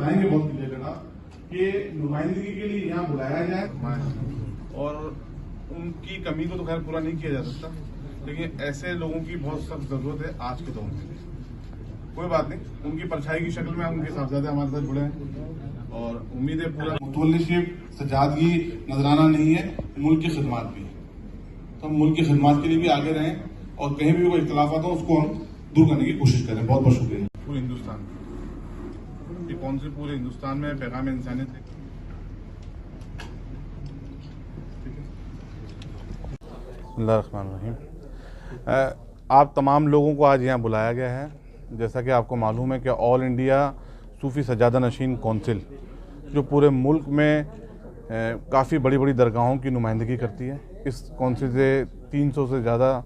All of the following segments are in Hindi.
बताएंगे बहुत क्लियर कि नुमाइंदगी के लिए यहाँ बुलाया जाए, और उनकी कमी को तो खैर पूरा नहीं किया जा सकता, लेकिन ऐसे लोगों की बहुत सख्त जरूरत है आज के दौर में। कोई बात नहीं, उनकी परछाई की शक्ल में उनके साहबजादे हमारे साथ जुड़े हैं और उम्मीद है पूरा मुतवल्लिशिप सजादगी नजराना नहीं है, मुल्क की खिदमत भी है। तो हम मुल्क की खिदमत के लिए भी आगे रहें और कहीं भी कोई इख्तलाफात हो उसको हम दूर करने की कोशिश करें। बहुत बहुत शुक्रिया। पूरे हिंदुस्तान ये कौन से पूरे हिंदुस्तान में पैगाम इंसानियत है। बिस्मिल्लाहिर्रहमानिर्रहीम। आप तमाम लोगों को आज यहाँ बुलाया गया है। जैसा कि आपको मालूम है कि ऑल इंडिया सूफ़ी सजादा नशीन कौंसिल जो पूरे मुल्क में काफ़ी बड़ी बड़ी दरगाहों की नुमाइंदगी करती है, इस कौंसिल से 300 से ज़्यादा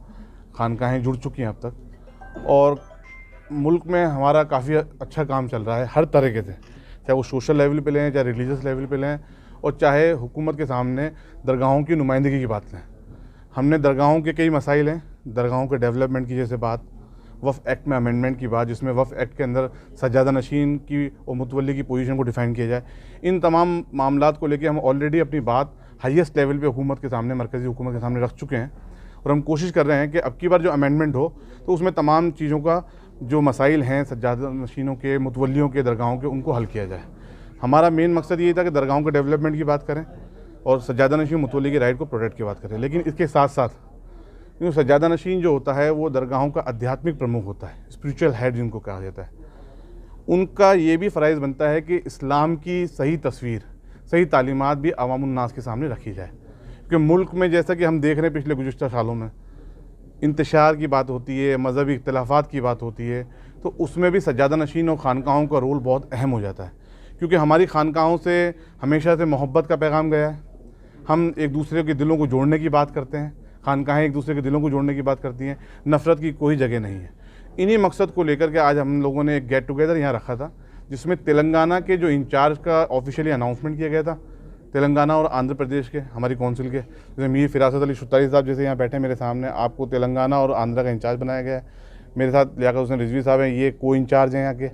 खानकाहें जुड़ चुकी हैं अब तक, और मुल्क में हमारा काफ़ी अच्छा काम चल रहा है हर तरीके से, चाहे वो सोशल लेवल पे लें, चाहे रिलीजियस लेवल पे लें, और चाहे हुकूमत के सामने दरगाहों की नुमाइंदगी की बात लें। हमने दरगाहों के कई मसाइल हैं, दरगाहों के डेवलपमेंट की जैसे बात, वफ़ एक्ट में अमेंडमेंट की बात जिसमें वफ़ एक्ट के अंदर सज्जादा नशीन की और मुतवल्ली की पोजीशन को डिफ़ाइन किया जाए। इन तमाम मामलात को लेके हम ऑलरेडी अपनी बात हाईएस्ट लेवल पे हुकूमत के सामने, मरकज़ी हुकूमत के सामने रख चुके हैं, और हम कोशिश कर रहे हैं कि अब की बार जो अमेंडमेंट हो तो उसमें तमाम चीज़ों का जो मसाइल हैं सज्जादा नशीनों के, मुतवल्लियों के, दरगाहों के, उनको हल किया जाए। हमारा मेन मकसद ये था कि दरगाहों के डेवलपमेंट की बात करें और सज्जादा नशीन मुतवल्ली की राइट को प्रोटेक्ट की बात करें, लेकिन इसके साथ साथ सज्जादा नशीन जो होता है वो दरगाहों का आध्यात्मिक प्रमुख होता है, स्पिरिचुअल हेड जिनको कहा जाता है। उनका ये भी फ़राइज़ बनता है कि इस्लाम की सही तस्वीर, सही तालीमात भी अवामुन्नास के सामने रखी जाए, क्योंकि मुल्क में जैसा कि हम देख रहे हैं पिछले गुज़िश्ता सालों में इंतशार की बात होती है, मज़हबी इख्तिलाफ़ात की बात होती है, तो उसमें भी सज्जादा नशीन और खानकाहों का रोल बहुत अहम हो जाता है, क्योंकि हमारी खानकाहों से हमेशा से मोहब्बत का पैगाम गया है। हम एक दूसरे के दिलों को जोड़ने की बात करते हैं, खानकाहें एक दूसरे के दिलों को जोड़ने की बात करती हैं, नफ़रत की कोई जगह नहीं है। इन्हीं मकसद को लेकर के आज हम लोगों ने एक गेट टुगेदर यहाँ रखा था, जिसमें तेलंगाना के जो इंचार्ज का ऑफिशियली अनाउंसमेंट किया गया था, तेलंगाना और आंध्र प्रदेश के हमारी कौंसिल के, जैसे मीर फिरासत अली शुतारी साहब जैसे यहाँ बैठे मेरे सामने, आपको तेलंगाना और आंध्रा का इंचार्ज बनाया गया है। मेरे साथ लियाकत हुसैन रिजवी साहब हैं, ये को इंचार्ज हैं यहाँ के।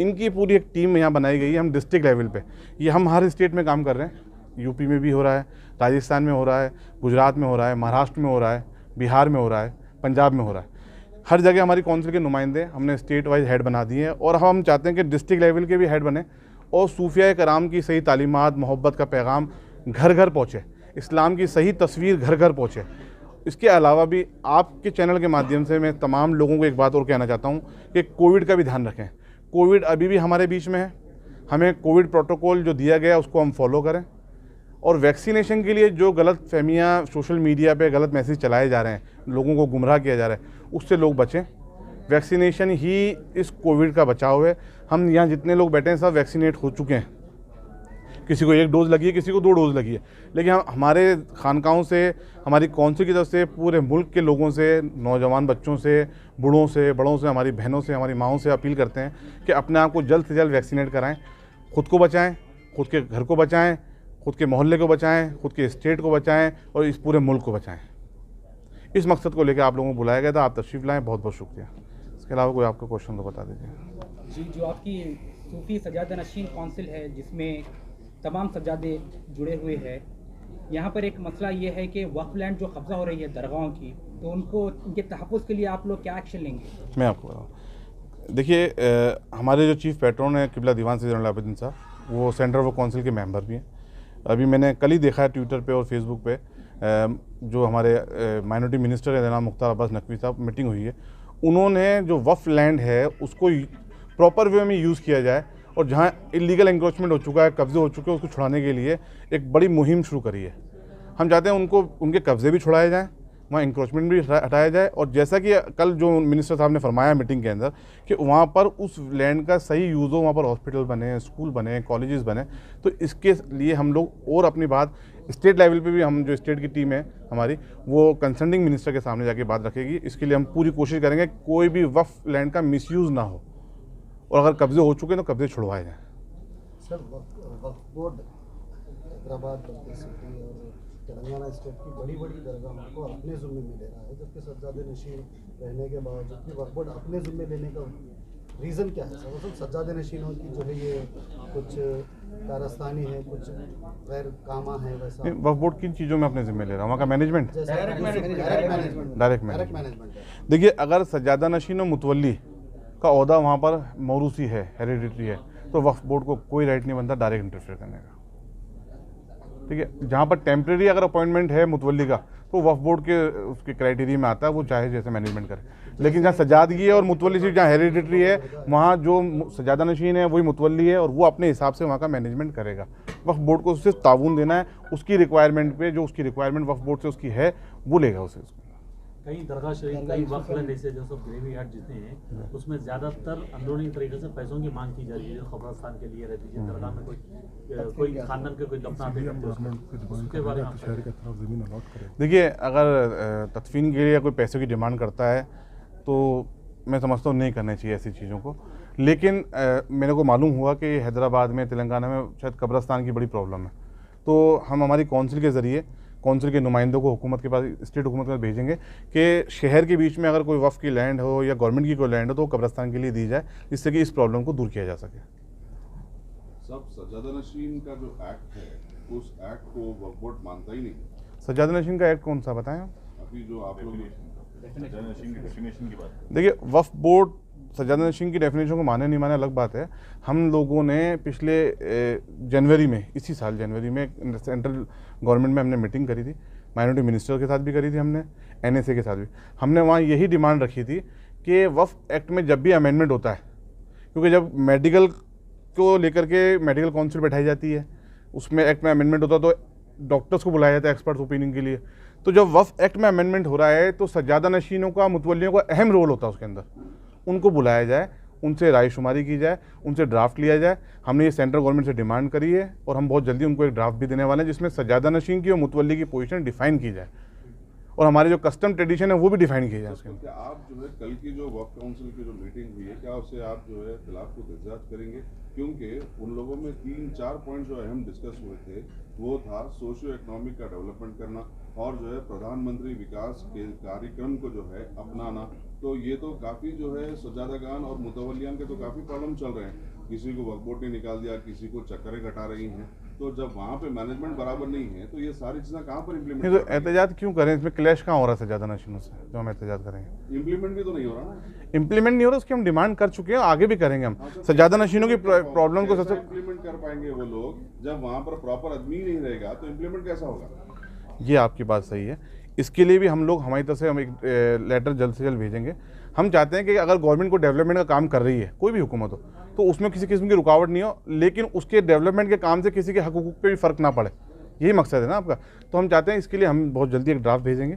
इनकी पूरी एक टीम यहाँ बनाई गई है। हम डिस्ट्रिक्ट लेवल पे, ये हम हर स्टेट में काम कर रहे हैं, यूपी में भी हो रहा है, राजस्थान में हो रहा है, गुजरात में हो रहा है, महाराष्ट्र में हो रहा है, बिहार में हो रहा है, पंजाब में हो रहा है। हर जगह हमारी कौंसिल के नुमाइंदे हमने स्टेट वाइज हेड बना दिए हैं, और हम चाहते हैं कि डिस्ट्रिक्ट लेवल के भी हेड बने और सूफिया कराम की सही तालीमात, मोहब्बत का पैगाम घर घर पहुँचे, इस्लाम की सही तस्वीर घर घर पहुँचे। इसके अलावा भी आपके चैनल के माध्यम से मैं तमाम लोगों को एक बात और कहना चाहता हूँ कि कोविड का भी ध्यान रखें। कोविड अभी भी हमारे बीच में है, हमें कोविड प्रोटोकॉल जो दिया गया उसको हम फॉलो करें, और वैक्सीनेशन के लिए जो गलत फहमियाँ सोशल मीडिया पे गलत मैसेज चलाए जा रहे हैं, लोगों को गुमराह किया जा रहा है, उससे लोग बचें। वैक्सीनेशन ही इस कोविड का बचाव है। हम यहाँ जितने लोग बैठे हैं सब वैक्सीनेट हो चुके हैं, किसी को 1 डोज़ लगी है, किसी को 2 डोज़ लगी है, लेकिन हम हमारे खानकाहों से, हमारी कौंसिल की तरफ से, पूरे मुल्क के लोगों से, नौजवान बच्चों से, बूढ़ों से, बड़ों से, हमारी बहनों से, हमारी माँओं से अपील करते हैं कि अपने आप को जल्द से जल्द वैक्सीनेट कराएँ, खुद को बचाएँ, खुद के घर को बचाएँ, खुद के मोहल्ले को बचाएं, खुद के स्टेट को बचाएं और इस पूरे मुल्क को बचाएं। इस मकसद को लेकर आप लोगों को बुलाया गया था। आप तशरीफ़ लाएं, बहुत बहुत शुक्रिया। इसके अलावा कोई आपका क्वेश्चन तो बता दीजिए। जी, जो आपकी सूफी सजादा नशीन कौंसिल है जिसमें तमाम सज्जादे जुड़े हुए हैं, यहाँ पर एक मसला ये है कि वक्फ लैंड जो कब्ज़ा हो रही है दरगाहों की, तो उनको, उनके तहफ़्फ़ुज़ के लिए आप लोग क्या एक्शन लेंगे? मैं आपको बताऊँ, देखिए हमारे जो चीफ़ पैट्रन है किबला दीवान सैयद ज़ैनुल आबिदीन साहब, वो सेंटर ऑफ कौंसिल के मेंबर भी हैं। अभी मैंने कल ही देखा है ट्विटर पे और फेसबुक पे, जो हमारे माइनॉरिटी मिनिस्टर है जनाब मुख्तार अब्बास नकवी साहब, मीटिंग हुई है। उन्होंने जो वफ़ लैंड है उसको प्रॉपर वे में यूज़ किया जाए, और जहाँ इलीगल एंक्रोचमेंट हो चुका है, कब्ज़े हो चुके हैं, उसको छुड़ाने के लिए एक बड़ी मुहिम शुरू करी है। हम चाहते हैं उनको, उनके कब्ज़े भी छुड़ाए जाएँ, वहाँ इंक्रोचमेंट भी हटाया जाए, और जैसा कि कल जो मिनिस्टर साहब ने फरमाया मीटिंग के अंदर कि वहाँ पर उस लैंड का सही यूज़ हो, वहाँ पर हॉस्पिटल बने, स्कूल बने, कॉलेजेस बने, तो इसके लिए हम लोग और अपनी बात स्टेट लेवल पे भी, हम जो स्टेट की टीम है हमारी, वो कंसर्निंग मिनिस्टर के सामने जाके बात रखेगी। इसके लिए हम पूरी कोशिश करेंगे कोई भी वफ़ लैंड का मिसयूज़ ना हो, और अगर कब्ज़े हो चुके हैं तो कब्ज़े छुड़वाए जाएँ। सर, वक्फ बोर्ड हैदराबाद सिटी और तेलंगाना स्टेट की बड़ी बड़ी दरगाहों को अपने ज़िम्मे में ले रहा है, जबकि सज्जादे नशीन रहने के बावजूद भी वक्फ बोर्ड अपने ज़िम्मे लेने का रीज़न क्या है सर? मतलब सज्जाद नशीनों की जो है ये कुछ कारस्तानी है, कुछ गैर कामा है वैसा। वक्फ बोर्ड किन चीज़ों में अपने जिम्मे ले रहा है? वहाँ का management, direct direct management. Management है। देखिए, अगर सज्जादा नशीन और मुतवल्ली का ओहदा वहाँ पर मौरूसी है, हेरिडिटरी है, तो वक्फ बोर्ड को कोई राइट नहीं बनता डायरेक्ट इंटरफेयर करने का। ठीक है, जहाँ पर टेम्प्रेरी अगर अपॉइंटमेंट है मुतवल्ली का, तो वक्फ बोर्ड के उसके क्राइटेरिया में आता है, वो चाहे जैसे मैनेजमेंट करे। लेकिन जहाँ सजादगी है और मुतवल्ली सिर्फ जहाँ हेरिडिटरी है, वहाँ जो सजादा नशीन है वही मुतवल्ली है और वो अपने हिसाब से वहाँ का मैनेजमेंट करेगा। वक्फ बोर्ड को सिर्फ ताउन देना है, उसकी रिक्वायरमेंट पे, जो उसकी रिक्वायरमेंट वक्फ बोर्ड से उसकी है वो लेगा उसे। कई दरगाह शरीफ, कई वक्फ लैंड ऐसे जो सब ग्रेवी यार्ड जितने हैं उसमें ज़्यादातर अंदरूनी तरीके से पैसों की मांग की जा रही है, जो खबरस्तान के लिए रहती है। दरगाह में कोई खानदान के कोई दफनाते करते हैं, उसके बारे में आप देखिए, अगर तदफीन के लिए कोई पैसों की डिमांड करता है तो मैं समझता हूँ नहीं करना चाहिए ऐसी चीज़ों को। लेकिन मेरे को मालूम हुआ कि हैदराबाद में, तेलंगाना में शायद कब्रस्तान की बड़ी प्रॉब्लम है, तो हम हमारी कौंसिल के ज़रिए कौंसिल के नुमाइंदों को हुकूमत के पास, स्टेट हुकूमत के पास भेजेंगे कि शहर के बीच में अगर कोई वफ़ की लैंड हो या गवर्नमेंट की कोई लैंड हो तो कब्रस्तान के लिए दी जाए, जिससे कि इस प्रॉब्लम को दूर किया जा सके। सब सज्जादा नशीन का जो एक्ट है, उस एक्ट को वक्फ बोर्ड मानता ही नहीं। सज्जादा नशीन का एक्ट कौन सा बताएं? अभी जो आप लोग सज्जादा नशीन की डेफिनेशन की बात, देखिए, वक्फ बोर्ड सज्जादा नशीन की डेफिनेशन को माने नहीं माने अलग बात है। हम लोगों ने पिछले जनवरी में, इसी साल जनवरी में सेंट्रल गवर्नमेंट में हमने मीटिंग करी थी, माइनॉरिटी मिनिस्टर के साथ भी करी थी हमने, NSA के साथ भी। हमने वहाँ यही डिमांड रखी थी कि वक्फ एक्ट में जब भी अमेंडमेंट होता है, क्योंकि जब मेडिकल को लेकर के मेडिकल काउंसिल बैठाई जाती है, उसमें एक्ट में अमेंडमेंट होता है तो डॉक्टर्स को बुलाया जाता है एक्सपर्ट ओपिनियन के लिए। तो जब वक्फ एक्ट में अमेंडमेंट हो रहा है तो सज्जादा नशीनों का, मुतवल्लियों का अहम रोल होता है उसके अंदर। उनको बुलाया जाए, उनसे रायशुमारी की जाए, उनसे ड्राफ्ट लिया जाए। हमने ये सेंट्रल गवर्नमेंट से डिमांड करी है और हम बहुत जल्दी उनको एक ड्राफ्ट भी देने वाले हैं जिसमें सज्जादा नशीन की और मुतवल्ली की पोजीशन डिफाइन की जाए और हमारे जो कस्टम ट्रेडिशन है वो भी डिफाइन किया जाए उसके अंदर। क्या आप जो है कल की जो वक्फ काउंसिल की जो मीटिंग हुई है, क्या उससे आप जो है खिलाफ को एहतजाज करेंगे? क्योंकि उन लोगों में 3-4 पॉइंट जो अहम डिस्कस हुए थे वो था सोशियो इकोनॉमिक का डेवलपमेंट करना और जो है प्रधानमंत्री विकास के कार्यक्रम को जो है अपनाना। तो ये तो काफ़ी जो है सज्जादागान और मुतवल्लियान के तो काफ़ी प्रॉब्लम चल रहे हैं। किसी को वक्फ बोर्ड ने निकाल दिया, किसी को चक्करें कटा रही हैं। तो जब वहाँ पे मैनेजमेंट बराबर नहीं है तो ये सारी चीज़ें कहाँ पर इम्प्लीमेंट? नहीं तो एहतजाज क्यों करें? इसमें क्लैश कहाँ हो रहा है सज्जादा नशीनों से जो हम एहतजाज करेंगे? इम्प्लीमेंट भी तो नहीं हो रहा ना। इम्प्लीमेंट नहीं हो रहा, उसकी हम डिमांड कर चुके हैं, आगे भी करेंगे हम। सज्जादा नशीनों की प्रॉब्लम को सबसे इम्प्लीमेंट कर पाएंगे वो लोग जब वहाँ पर प्रॉपर आदमी नहीं रहेगा, तो इम्प्लीमेंट कैसा होगा? ये आपकी बात सही है। इसके लिए भी हम लोग हमारी तरफ से हम एक लेटर जल्द से जल्द भेजेंगे। हम चाहते हैं कि अगर गवर्नमेंट को डेवलपमेंट का काम कर रही है, कोई भी हुकूमत हो, तो उसमें किसी किस्म की रुकावट नहीं हो, लेकिन उसके डेवलपमेंट के काम से किसी के हक हुकूक पे भी फ़र्क ना पड़े। यही मकसद है ना आपका। तो हम चाहते हैं, इसके लिए हम बहुत जल्दी एक ड्राफ्ट भेजेंगे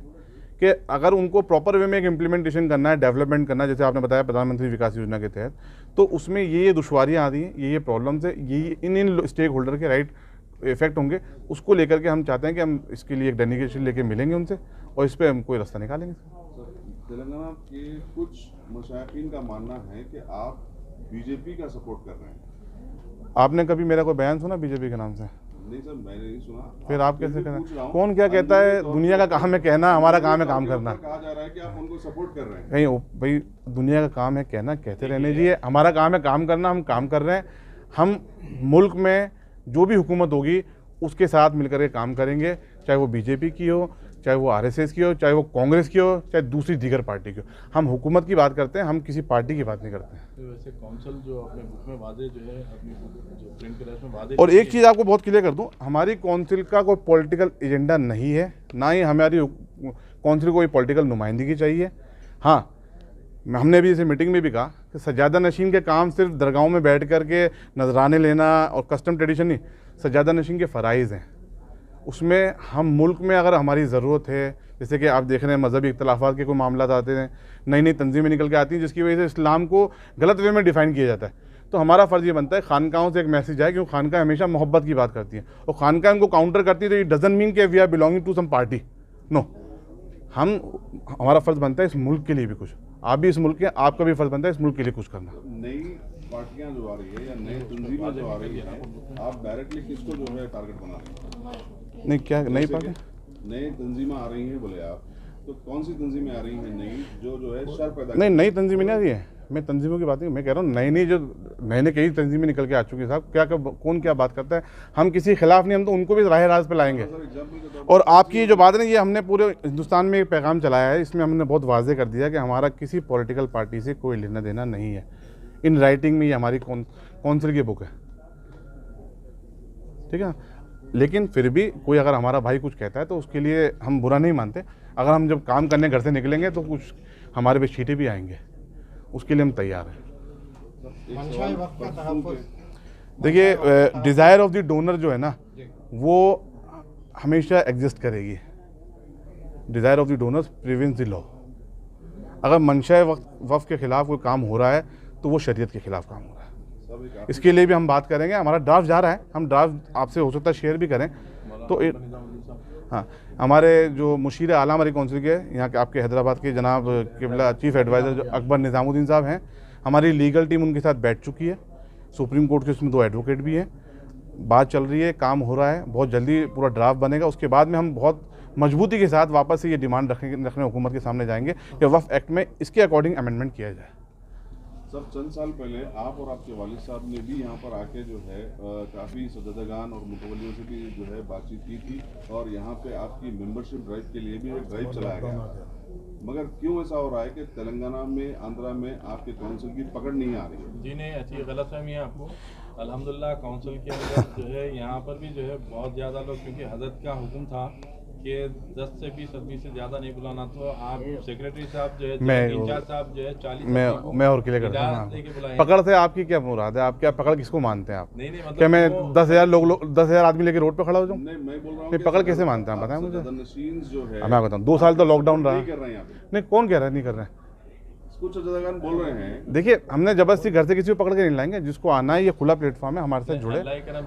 कि अगर उनको प्रॉपर वे में एक इम्प्लीमेंटेशन करना है, डेवलपमेंट करना है, जैसे आपने बताया प्रधानमंत्री विकास योजना के तहत, तो उसमें ये दुश्वारियाँ आ रही हैं, ये प्रॉब्लम्स है, ये इन स्टेक होल्डर के राइट इफेक्ट होंगे। उसको लेकर के हम चाहते हैं कि हम इसके लिए एक डेलीगेशन लेके मिलेंगे उनसे और इस पर हम कोई रास्ता निकालेंगे। तेलंगाना के कुछ मुशायकीन का मानना है कि आप बीजेपी का सपोर्ट कर रहे हैं। आपने कभी मेरा कोई बयान सुना बीजेपी के नाम से? नहीं सर, मैंने नहीं सुना। फिर आप कैसे करें? कौन क्या कहता है? दुनिया का काम है कहना, हमारा काम है काम करना। कहा जा रहा है कि आप उनको सपोर्ट कर रहे हैं। कहीं भाई, दुनिया का काम है कहना, कहते रहने दीजिए। हमारा काम है काम करना, हम काम कर रहे हैं। हम मुल्क में जो भी हुकूमत होगी उसके साथ मिलकर के काम करेंगे, चाहे वो बीजेपी की हो, चाहे वो RSS की हो, चाहे वो कांग्रेस की हो, चाहे दूसरी दीगर पार्टी की हो। हम हुकूमत की बात करते हैं, हम किसी पार्टी की बात नहीं करते हैं। तो वैसे काउंसिल जो अपने बुक में वादे जो है, अपनी बुक जो प्रिंट करा है उसमें वादे। और एक चीज़ आपको बहुत क्लियर कर दूं, हमारी काउंसिल का कोई पॉलिटिकल एजेंडा नहीं है, ना ही हमारी काउंसिल को कोई पॉलिटिकल नुमाइंदगी चाहिए। हाँ, हमने भी इसे मीटिंग में भी कहा कि सज्जादा नशीन के काम सिर्फ दरगाहों में बैठ कर के नजराने लेना और कस्टम ट्रेडिशन नहीं, सज्जादा नशीन के फ़राइज़ हैं। उसमें हम मुल्क में अगर हमारी ज़रूरत है, जैसे कि आप देख रहे हैं मजहबी इख्तलाफात के कोई मामला आते हैं, नई नई तंजीमें निकल के आती हैं जिसकी वजह से इस्लाम को गलत वे में डिफ़ाइन किया जाता है, तो हमारा फ़र्ज़ ये बनता है खानकाहों से एक मैसेज आए, क्योंकि खानका हमेशा मोहब्बत की बात करती है और खानका उनको काउंटर करती है। तो इट डजंट मीन कि we are belonging to some party, no. हमारा फ़र्ज़ बनता है इस मुल्क के लिए भी कुछ, आप भी इस मुल्क के, आपका भी फ़र्ज़ बनता है इस मुल्क के लिए कुछ करना। नई पार्टियां जो आ रही है या नई तंजीमें जो आ रही है, आप डायरेक्टली किसको जो है टारगेट बना रहे हैं? नहीं, क्या नई पार्टी? नई तंजीमें आ रही हैं बोले आप, तो कौन सी तंजीमें आ रही हैं नई जो है शर पैदा? नहीं, नई तंजीमें नहीं आ रही है। मैं तंजीमों की बात नहीं, मैं कह रहा हूँ नई नई कई तंजीमें निकल के आ चुकी हैं साहब, कौन क्या बात करता है, हम किसी के खिलाफ नहीं, हम तो उनको भी राह राज पे लाएंगे। और आपकी जो बात है ना, ये हमने पूरे हिंदुस्तान में एक पैगाम चलाया है, इसमें हमने बहुत वाजे कर दिया कि हमारा किसी पॉलिटिकल पार्टी से कोई लेना देना नहीं है। इन राइटिंग में ये हमारी कौंसिल की बुक है, ठीक है। लेकिन फिर भी कोई अगर हमारा भाई कुछ कहता है तो उसके लिए हम बुरा नहीं मानते। अगर हम जब काम करने घर से निकलेंगे तो कुछ हमारे पे छींटे भी आएंगे, उसके लिए हम तैयार हैं। मंशाए वक्त का तहफ़्फ़ुज़, देखिए डिज़ायर ऑफ द डोनर जो है ना, वो हमेशा एग्जिस्ट करेगी। Desire of the donors prevents the law. अगर मंशाए वक्फ के ख़िलाफ़ कोई काम हो रहा है तो वो शरीयत के ख़िलाफ़ काम हो रहा है। इसके लिए भी हम बात करेंगे। हमारा ड्राफ्ट जा रहा है, हम ड्राफ्ट आपसे हो सकता है शेयर भी करें। तो हाँ, हमारे जो मुशीर आला हमारी कौंसिल के यहाँ के आपके हैदराबाद के जनाब किबला चीफ एडवाइज़र जो अकबर निज़ामुद्दीन साहब हैं, हमारी लीगल टीम उनके साथ बैठ चुकी है। सुप्रीम कोर्ट के उसमें 2 एडवोकेट भी हैं, बात चल रही है, काम हो रहा है, बहुत जल्दी पूरा ड्राफ्ट बनेगा। उसके बाद में हम बहुत मजबूती के साथ वापस से ये डिमांड रखने हुकूमत के सामने जाएंगे कि वक्फ एक्ट में इसके अकॉर्डिंग अमेंडमेंट किया जाए। सब चंद साल पहले आप और आपके वालिद साहब ने भी यहाँ पर आके जो है काफ़ी सजदगान और मुतवल्लियों से भी जो है बातचीत की थी, और यहाँ पे आपकी मेंबरशिप ड्राइव के लिए भी एक ड्राइव चलाया गया। मगर क्यों ऐसा हो रहा है कि तेलंगाना में, आंध्रा में आपके काउंसिल की पकड़ नहीं आ रही है? जी नहीं, अच्छी गलतफहमी है आपको। अल्हम्दुलिल्लाह काउंसिल के अंदर जो है यहाँ पर भी जो है बहुत ज़्यादा लोग, क्योंकि हजरत का हुक्म था कि 10 से 20 आदमी से ज़्यादा नहीं बुलाना, तो आप सेक्रेटरी साहब जो है, इंचार्ज साहब जो है 40 मैं और क्लियर करता हूँ। पकड़ से आपकी क्या मुराद है? आप क्या पकड़ किसको मानते हैं आप? नहीं मतलब क्या मैं 10,000 आदमी लेके रोड पे खड़ा हो जाऊँ? नहीं, मैं बोल रहा हूँ नहीं, पकड़ कैसे मानते हैं बताएं मुझे। जो है मैं बताऊँ 2 साल तो लॉकडाउन रहा। नहीं कर रहे हैं यहाँ पे। नहीं, कौन कह रहा है नहीं कर रहे हैं? कुछ सजदगान बोल रहे हैं। देखिए, हमने जबरदस्ती घर से किसी को पकड़ के नहीं लाएंगे। जिसको आना है, ये खुला प्लेटफॉर्म है, हमारे साथ जुड़े,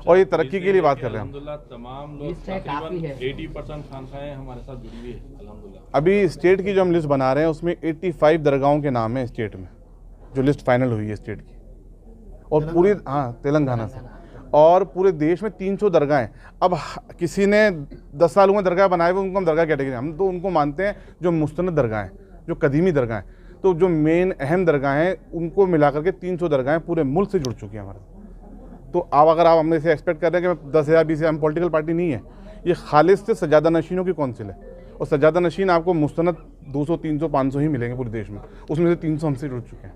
और ये तरक्की के लिए बात कर रहे हैं। अल्हम्दुलिल्लाह तमाम लोग तकरीबन 80% खानखाएं हमारे साथ जुड़ी हुई है अल्हम्दुलिल्लाह। अभी स्टेट की जो हम लिस्ट बना रहे हैं उसमें 85 दरगाहों के नाम है स्टेट में, जो लिस्ट फाइनल हुई है स्टेट की, और पूरी तेलंगाना से, और पूरे देश में 300 दरगाहें। अब किसी ने 10 साल में दरगाह बनाए हुए, उनको हम दरगाह कैटेगरी, हम तो उनको मानते हैं जो मुस्तनद दरगाहें, जो कदीमी दरगाहें। तो जो मेन अहम दरगाहें उनको मिला करके 300 दरगाहें पूरे मुल्क से जुड़ चुकी हैं हमारे। तो अब अगर आप हमने से एक्सपेक्ट कर रहे हैं कि 10,000 20,000, हम पॉलिटिकल पार्टी नहीं है, ये खालिस से सजादा नशीनों की कौंसिल है, और सजादा नशीन आपको मुस्तनद 200 300 500 ही मिलेंगे पूरे देश में, उसमें से 300 हमसे जुड़ चुके हैं।